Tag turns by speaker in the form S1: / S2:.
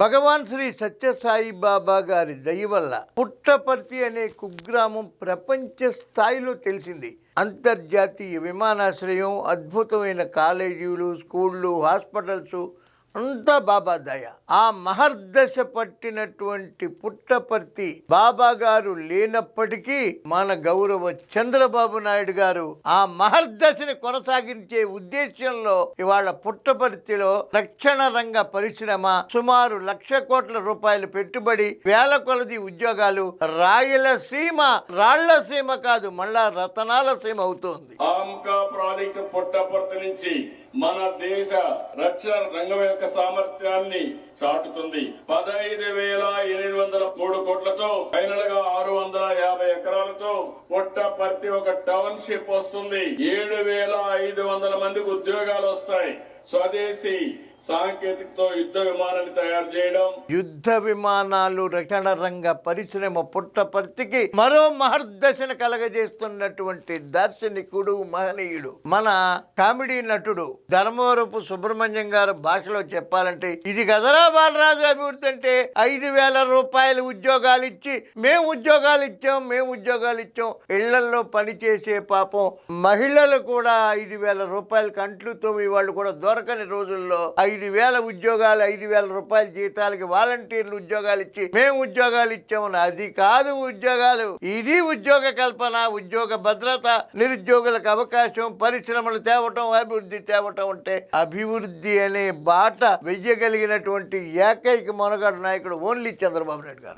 S1: భగవాన్ శ్రీ సత్యసాయి బాబా గారి దయ వల్ల పుట్టపర్తి అనే కుగ్రామం ప్రపంచ స్థాయిలో తెలిసింది. అంతర్జాతీయ విమానాశ్రయం, అద్భుతమైన కాలేజీలు, స్కూళ్ళు, హాస్పిటల్స్ అంతా బాబా దయ. ఆ మహర్దశ పట్టినటువంటి పుట్టపర్తి బాబా గారు లేనప్పటికీ మన గౌరవ చంద్రబాబు నాయుడు గారు ఆ మహర్దశని కొనసాగించే ఉద్దేశంలో ఇవాళ పుట్టపర్తిలో రక్షణ రంగ పరిశ్రమ, సుమారు 1,00,000 కోట్ల రూపాయలు పెట్టుబడి, వేల కొలది ఉద్యోగాలు, రాయలసీమ రాళ్లసీమ కాదు మళ్ళా రతనాల సీమ అవుతోంది.
S2: ప్రాజెక్టు పుట్టపర్తి నుంచి మన దేశ రక్షణ రంగం యొక్క సామర్థ్యాన్ని చాటుతుంది. 15,803 కోట్లతో ఫైనల్ గా 650 ఎకరాలతో పుట్టపర్తి ఒక టౌన్షిప్ వస్తుంది. 7,500 మందికి ఉద్యోగాలు వస్తాయి. స్వదేశీ సాంకేతికతో యుద్ధ విమానాన్ని తయారు చేయడం,
S1: యుద్ధ విమానాలు, రక్షణ రంగ పరిశ్రమ పుట్టపర్తికి మరో మహర్దశను కలగజేస్తున్నటువంటి దార్శనికుడు, మహనీయుడు, మన కామెడీ నటుడు ధర్మవరపు సుబ్రహ్మణ్యం గారు భాషలో చెప్పాలంటే ఇది కదరా బాలరాజు అభివృద్ధి అంటే. 5,000 రూపాయలు ఉద్యోగాలు ఇచ్చి మేము ఉద్యోగాలు ఇచ్చాం. ఇళ్లల్లో పనిచేసే పాపం మహిళలు కూడా 5,000 రూపాయలు కంట్లు తోమి వాళ్ళు కూడా దొరకని రోజుల్లో 5,000 ఉద్యోగాలు, 5,000 రూపాయల జీతాలకి వాలంటీర్లు ఉద్యోగాలు ఇచ్చి మేము ఉద్యోగాలు ఇచ్చామని. అది కాదు ఉద్యోగాలు, ఇది ఉద్యోగ కల్పన, ఉద్యోగ భద్రత, నిరుద్యోగులకు అవకాశం, పరిశ్రమలు తేవటం, అభివృద్ధి తేవటం. అంటే అభివృద్ధి అనే బాట వెయ్యగలిగినటువంటి ఏకైక మనగాడు నాయకుడు ఓన్లీ చంద్రబాబు నాయుడు గారు.